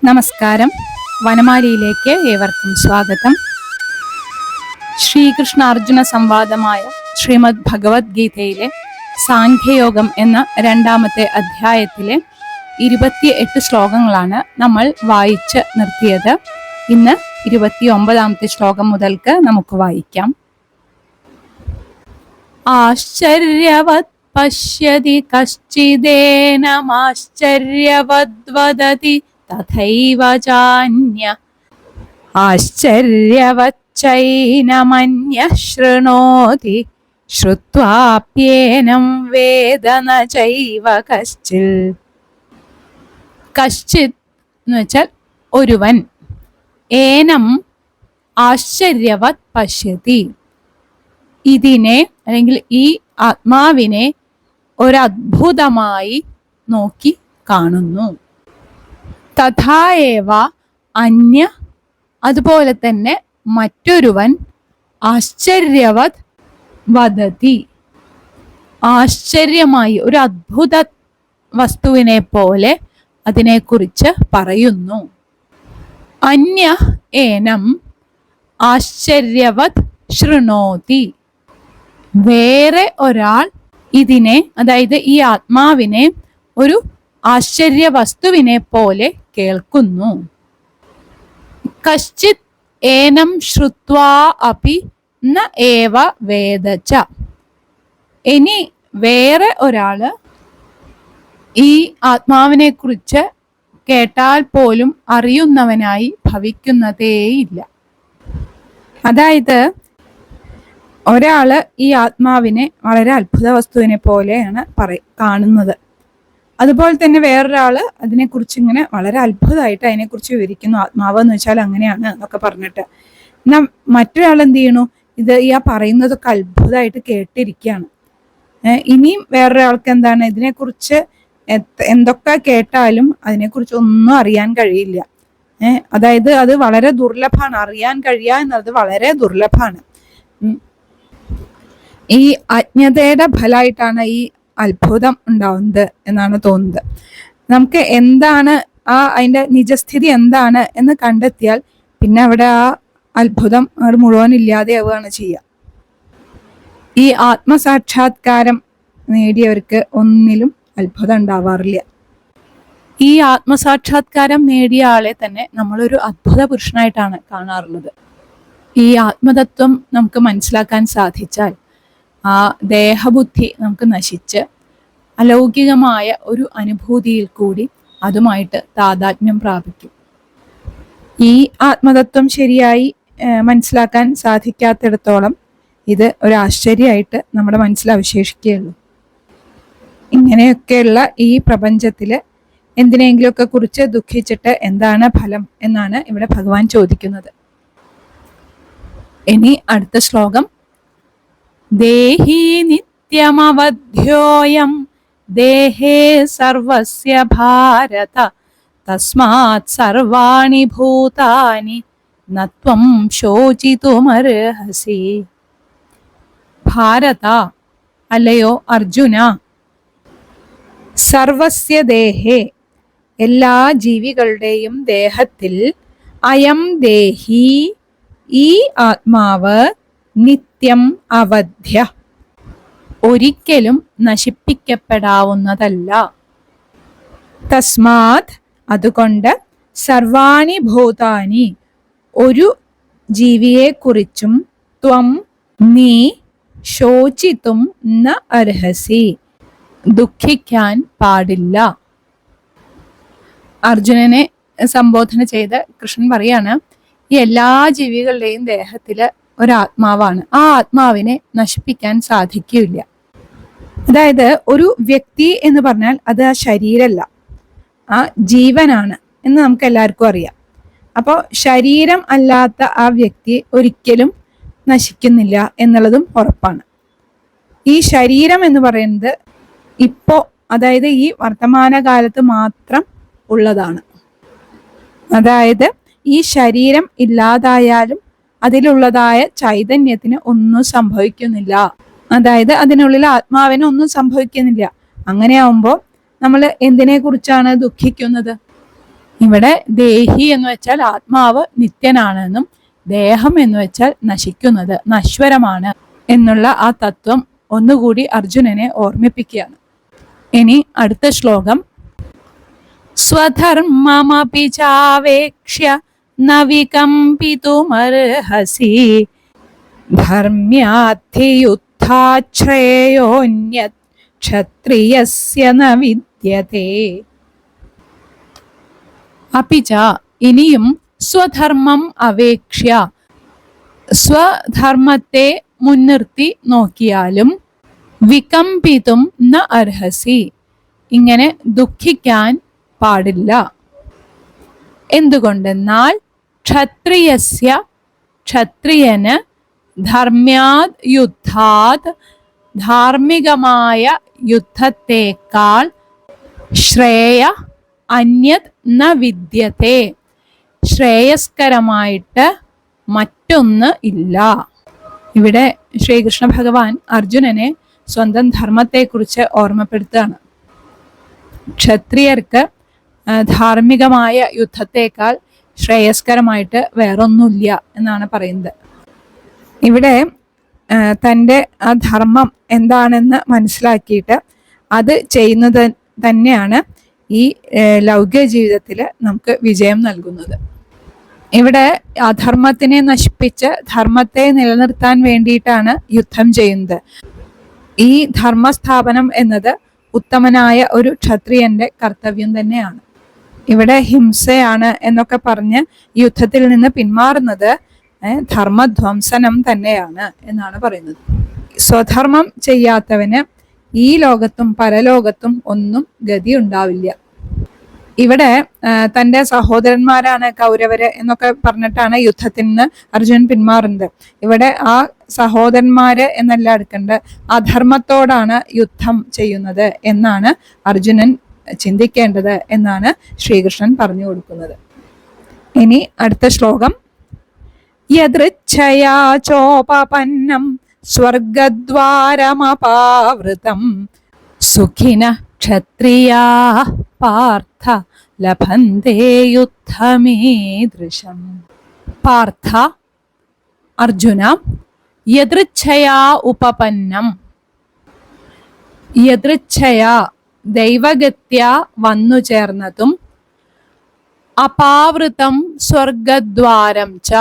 നമസ്കാരം. വനമാലിയിലേക്ക് ഏവർക്കും സ്വാഗതം. ശ്രീകൃഷ്ണ അർജുന സംവാദമായ ശ്രീമദ് ഭഗവത്ഗീതയിലെ സാഖ്യയോഗം എന്ന 2ാമത്തെ അധ്യായത്തിലെ 28 ശ്ലോകങ്ങളാണ് നമ്മൾ വായിച്ച് നിർത്തിയത്. ഇന്ന് 29ാമത്തെ ശ്ലോകം മുതൽക്ക് നമുക്ക് വായിക്കാം. ആശ്ചര്യവത് പശ്യതി കശ്ചിദേനമാശ്ചര്യവദ് വദതി തഥൈവ ചാന്യ ആശ്ചര്യവച്ചൈനമന്യഃ ശൃണോതി ശ്രുത്വാപ്യേനം വേദ ന ചൈവ കശ്ചിത്. കശ്ചിത് എന്ന് വെച്ചാൽ ഒരുവൻ, ഏനം ആശ്ചര്യവത് പശ്യതി, ഇതിനെ അല്ലെങ്കിൽ ഈ ആത്മാവിനെ ഒരത്ഭുതമായി നോക്കി കാണുന്നു. തഥായേവ അന്യ, അതുപോലെ തന്നെ മറ്റൊരുവൻ, ആശ്ചര്യവത് വദതി, ആശ്ചര്യമായി ഒരു അത്ഭുത വസ്തുവിനെ പോലെ അതിനെക്കുറിച്ച് പറയുന്നു. അന്യ ഏനം ആശ്ചര്യവത് ശൃണോതി, വേറെ ഒരാൾ ഇതിനെ, അതായത് ഈ ആത്മാവിനെ ഒരു ആശ്ചര്യ വസ്തുവിനെ പോലെ കേൾക്കുന്നു. കശ്ചിത് ഏനം ശ്രുത്വാ അപി ന ഏവ വേദച, ഇനി വേറെ ഒരാള് ഈ ആത്മാവിനെ കുറിച്ച് കേട്ടാൽ പോലും അറിയുന്നവനായി ഭവിക്കുന്നതേയില്ല. അതായത് ഒരാള് ഈ ആത്മാവിനെ വളരെ അത്ഭുത വസ്തുവിനെ പോലെയാണ് കാണുന്നത്. അതുപോലെ തന്നെ വേറൊരാള് അതിനെക്കുറിച്ച് ഇങ്ങനെ വളരെ അത്ഭുതമായിട്ട് അതിനെക്കുറിച്ച് വിവരിക്കുന്നു. ആത്മാവ് എന്ന് വെച്ചാൽ അങ്ങനെയാണ് എന്നൊക്കെ പറഞ്ഞിട്ട്. എന്നാൽ മറ്റൊരാൾ എന്ത് ചെയ്യണു, ഈ പറയുന്നതൊക്കെ അത്ഭുതമായിട്ട് കേട്ടിരിക്കുകയാണ്. ഇനിയും വേറൊരാൾക്ക് എന്താണ്, ഇതിനെക്കുറിച്ച് എന്തൊക്കെ കേട്ടാലും അതിനെക്കുറിച്ച് ഒന്നും അറിയാൻ കഴിയില്ല. അതായത് അത് വളരെ ദുർലഭമാണ്, അറിയാൻ കഴിയുക എന്നുള്ളത് വളരെ ദുർലഭമാണ്. ഈ അജ്ഞതയുടെ ഫലമായിട്ടാണ് ഈ അത്ഭുതം ഉണ്ടാവുന്നത് എന്നാണ് തോന്നുന്നത്. നമുക്ക് എന്താണ് അതിൻ്റെ നിജസ്ഥിതി എന്താണ് എന്ന് കണ്ടെത്തിയാൽ പിന്നെ അവിടെ ആ അത്ഭുതം അവിടെ മുഴുവൻ ഇല്ലാതെയാവുകയാണ് ചെയ്യുക. ഈ ആത്മസാക്ഷാത്കാരം നേടിയവർക്ക് ഒന്നിലും അത്ഭുതം ഉണ്ടാവാറില്ല. ഈ ആത്മസാക്ഷാത്കാരം നേടിയ ആളെ തന്നെ നമ്മളൊരു അത്ഭുത പുരുഷനായിട്ടാണ് കാണാറുള്ളത്. ഈ ആത്മതത്വം നമുക്ക് മനസ്സിലാക്കാൻ സാധിച്ചാൽ ആ ദേഹബുദ്ധി നമുക്ക് നശിച്ച് അലൗകികമായ ഒരു അനുഭൂതിയിൽ കൂടി അതുമായിട്ട് താതാത്മ്യം പ്രാപിക്കും. ഈ ആത്മതത്വം ശരിയായി മനസ്സിലാക്കാൻ സാധിക്കാത്തിടത്തോളം ഇത് ഒരു ആശ്ചര്യമായിട്ട് നമ്മുടെ മനസ്സിൽ അവശേഷിക്കുകയുള്ളൂ. ഇങ്ങനെയൊക്കെയുള്ള ഈ പ്രപഞ്ചത്തില് എന്തിനെങ്കിലുമൊക്കെ കുറിച്ച് ദുഃഖിച്ചിട്ട് എന്താണ് ഫലം എന്നാണ് ഇവിടെ ഭഗവാൻ ചോദിക്കുന്നത്. ഇനി അടുത്ത ശ്ലോകം. ദേഹി നിത്യമവധ്യോയം ദേഹേ സർവസ്യ ഭാരത തസ്മാത് സർവാണി ഭൂതാനി നത്വം ശോചിതുമർഹസി. ഭാരത, അല്ലയോ അർജുന, സർവസ്യ ദേഹേ, എല്ലാ ജീവികളുടെയും ദേഹത്തിൽ, അയം ദേഹി, ഈ ആത്മാവ്, നിത്യം അവധ്യ, ഒരിക്കലും നശിപ്പിക്കപ്പെടാവുന്നതല്ല. തസ്മാത്, അതുകൊണ്ട്, സർവാണി ഭൂതാനി, ഒരു ജീവിയെക്കുറിച്ചും, ത്വം, നീ, ശോചിതും ന അർഹസി, ദുഃഖിക്കാൻ പാടില്ല. അർജുനനെ സംബോധന ചെയ്ത് കൃഷ്ണൻ പറയാണ്, ഈ എല്ലാ ജീവികളുടെയും ദേഹത്തില് ഒരാത്മാവാണ്, ആ ആത്മാവിനെ നശിപ്പിക്കാൻ സാധിക്കില്ല. അതായത് ഒരു വ്യക്തി എന്ന് പറഞ്ഞാൽ അത് ആ ശരീരമല്ല, ആ ജീവനാണ് എന്ന് നമുക്ക് എല്ലാവർക്കും അറിയാം. അപ്പോൾ ശരീരം അല്ലാത്ത ആ വ്യക്തി ഒരിക്കലും നശിക്കുന്നില്ല എന്നുള്ളതും ഉറപ്പാണ്. ഈ ശരീരം എന്ന് പറയുന്നത് ഇപ്പോൾ, അതായത് ഈ വർത്തമാനകാലത്ത് മാത്രം ഉള്ളതാണ്. അതായത് ഈ ശരീരം ഇല്ലാതായാലും അതിലുള്ളതായ ചൈതന്യത്തിന് ഒന്നും സംഭവിക്കുന്നില്ല. അതായത് അതിനുള്ളിൽ ആത്മാവിന് ഒന്നും സംഭവിക്കുന്നില്ല. അങ്ങനെയാവുമ്പോൾ നമ്മൾ എന്തിനെ കുറിച്ചാണ് ദുഃഖിക്കുന്നത്? ഇവിടെ ദേഹി എന്ന് വെച്ചാൽ ആത്മാവ് നിത്യനാണെന്നും ദേഹം എന്ന് വെച്ചാൽ നശിക്കുന്നത്, നശ്വരമാണ് എന്നുള്ള ആ തത്വം ഒന്നുകൂടി അർജുനനെ ഓർമ്മിപ്പിക്കുകയാണ്. ഇനി അടുത്ത ശ്ലോകം. സ്വധർമ്മമപി ചാവേക്ഷ്യ ന വികമ്പിതുമർഹസി ധർമ്മ്യാധിയുദ്ധാശ്രേയോന്യത് ക്ഷത്രിയസ്യ ന വിദ്യതേ. അപിച ഇനിയും സ്വധർമ്മം അവേക്ഷ്യ സ്വധർമ്മത്തെ മുൻനിർത്തി നോക്കിയാലും വികമ്പിതും ന അർഹസി ഇങ്ങനെ ദുഃഖിക്കാൻ പാടില്ല. എന്തുകൊണ്ടെന്നാൽ ക്ഷത്രിയസ്യ ക്ഷത്രിയന് ധർമ്മ്യാത് യുദ്ധാത് ധാർമ്മികമായ യുദ്ധത്തേക്കാൾ ശ്രേയ അന്യത് ന വിദ്യത്തെ ശ്രേയസ്കരമായിട്ട് മറ്റൊന്ന് ഇല്ല. ഇവിടെ ശ്രീകൃഷ്ണ ഭഗവാൻ അർജുനനെ സ്വന്തം ധർമ്മത്തെക്കുറിച്ച് ഓർമ്മപ്പെടുത്തുകയാണ്. ക്ഷത്രിയർക്ക് ധാർമ്മികമായ യുദ്ധത്തേക്കാൾ ശ്രേയസ്കരമായിട്ട് വേറൊന്നുമില്ല എന്നാണ് പറയുന്നത്. ഇവിടെ തൻ്റെ ആ ധർമ്മം എന്താണെന്ന് മനസ്സിലാക്കിയിട്ട് അത് ചെയ്യുന്നത് തന്നെയാണ് ഈ ലൗകിക ജീവിതത്തിൽ നമുക്ക് വിജയം നൽകുന്നത്. ഇവിടെ അധർമ്മത്തിനെ നശിപ്പിച്ച് ധർമ്മത്തെ നിലനിർത്താൻ വേണ്ടിയിട്ടാണ് യുദ്ധം ചെയ്യുന്നത്. ഈ ധർമ്മസ്ഥാപനം എന്നത് ഉത്തമനായ ഒരു ക്ഷത്രിയന്റെ കർത്തവ്യം തന്നെയാണ്. ഇവിടെ ഹിംസയാണ് എന്നൊക്കെ പറഞ്ഞ് യുദ്ധത്തിൽ നിന്ന് പിന്മാറുന്നത് ധർമ്മധ്വംസനം തന്നെയാണ് എന്നാണ് പറയുന്നത്. സ്വധർമ്മം ചെയ്യാത്തവന് ഈ ലോകത്തും പരലോകത്തും ഒന്നും ഗതി ഉണ്ടാവില്ല. ഇവിടെ തൻ്റെ സഹോദരന്മാരാണ് കൗരവര് എന്നൊക്കെ പറഞ്ഞിട്ടാണ് യുദ്ധത്തിൽ നിന്ന് അർജുനൻ പിന്മാറുന്നത്. ഇവിടെ ആ സഹോദരന്മാര് എന്നല്ല എടുക്കേണ്ടത്, അധർമ്മത്തോടാണ് യുദ്ധം ചെയ്യുന്നത് എന്നാണ് അർജുനൻ ചിന്തിക്കേണ്ടത് എന്നാണ് ശ്രീകൃഷ്ണൻ പറഞ്ഞു കൊടുക്കുന്നത്. ഇനി അടുത്ത ശ്ലോകം. യദൃച്ഛയാ ചോപപന്നം സ്വർഗദ്വാരമപാവൃതം സുഖിന ക്ഷത്രിയാ പാർത്ഥ ലഭന്തേ യുദ്ധമീദൃശം. പാർത്ഥ, അർജുന, യദൃച്ഛയാ ഉപപന്നം, യദൃച്ഛയാ ദൈവഗത്യ വന്നു ചേർന്നതും, അപാവൃതം സ്വർഗദ്വാരം ച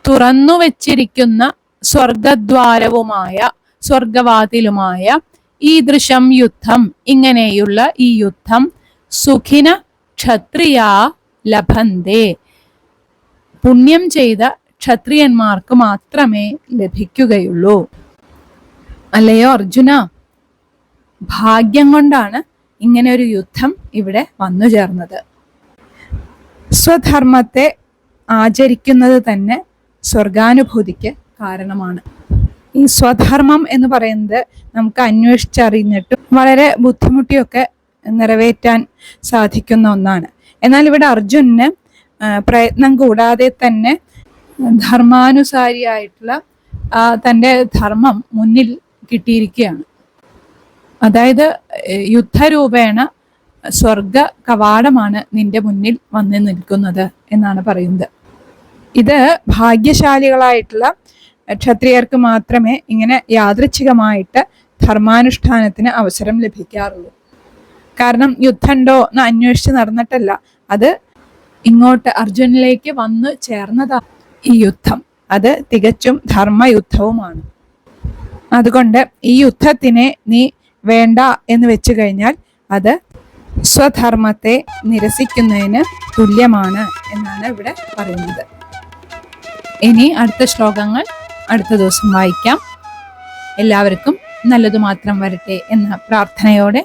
തുറന്നു വച്ചിരിക്കുന്ന സ്വർഗദ്വാരവുമായ സ്വർഗവാതിലുമായ ഈ ദൃശം യുദ്ധം, ഇങ്ങനെയുള്ള ഈ യുദ്ധം സുഖിന ക്ഷത്രിയാ ലഭന്തേ പുണ്യം ചെയ്ത ക്ഷത്രിയന്മാർക്ക് മാത്രമേ ലഭിക്കുകയുള്ളൂ. അല്ലയോ അർജുന, ഭാഗ്യം കൊണ്ടാണ് ഇങ്ങനെ ഒരു യുദ്ധം ഇവിടെ വന്നു ചേർന്നത്. സ്വധർമ്മത്തെ ആചരിക്കുന്നത് തന്നെ സ്വർഗാനുഭൂതിക്ക് കാരണമാണ്. ഈ സ്വധർമ്മം എന്ന് പറയുന്നത് നമുക്ക് അന്വേഷിച്ചറിഞ്ഞിട്ടും വളരെ ബുദ്ധിമുട്ടിയൊക്കെ നിറവേറ്റാൻ സാധിക്കുന്ന ഒന്നാണ്. എന്നാൽ ഇവിടെ അർജുനന് പ്രയത്നം കൂടാതെ തന്നെ ധർമാനുസാരിയായിട്ടുള്ള തൻ്റെ ധർമ്മം മുന്നിൽ കിട്ടിയിരിക്കുകയാണ്. അതായത് യുദ്ധരൂപേണ സ്വർഗ കവാടമാണ് നിന്റെ മുന്നിൽ വന്നു നിൽക്കുന്നത് എന്നാണ് പറയുന്നത്. ഇത് ഭാഗ്യശാലികളായിട്ടുള്ള ക്ഷത്രിയർക്ക് മാത്രമേ ഇങ്ങനെ യാദൃച്ഛികമായിട്ട് ധർമാനുഷ്ഠാനത്തിന് അവസരം ലഭിക്കാറുള്ളൂ. കാരണം യുദ്ധമുണ്ടോ എന്ന് അന്വേഷിച്ച് നടന്നിട്ടല്ല, അത് ഇങ്ങോട്ട് അർജുനിലേക്ക് വന്നു ചേർന്നതാണ് ഈ യുദ്ധം. അത് തികച്ചും ധർമ്മയുദ്ധവുമാണ്. അതുകൊണ്ട് ഈ യുദ്ധത്തിനെ നീ വേണ്ട എന്ന് വെച്ചു കഴിഞ്ഞാൽ അത് സ്വധർമ്മത്തെ നിരസിക്കുന്നതിന് തുല്യമാണ് എന്നാണ് ഇവിടെ പറയുന്നത്. ഇനി അടുത്ത ശ്ലോകങ്ങൾ അടുത്ത ദിവസം വായിക്കാം. എല്ലാവർക്കും നല്ലതു മാത്രം വരട്ടെ എന്ന പ്രാർത്ഥനയോടെ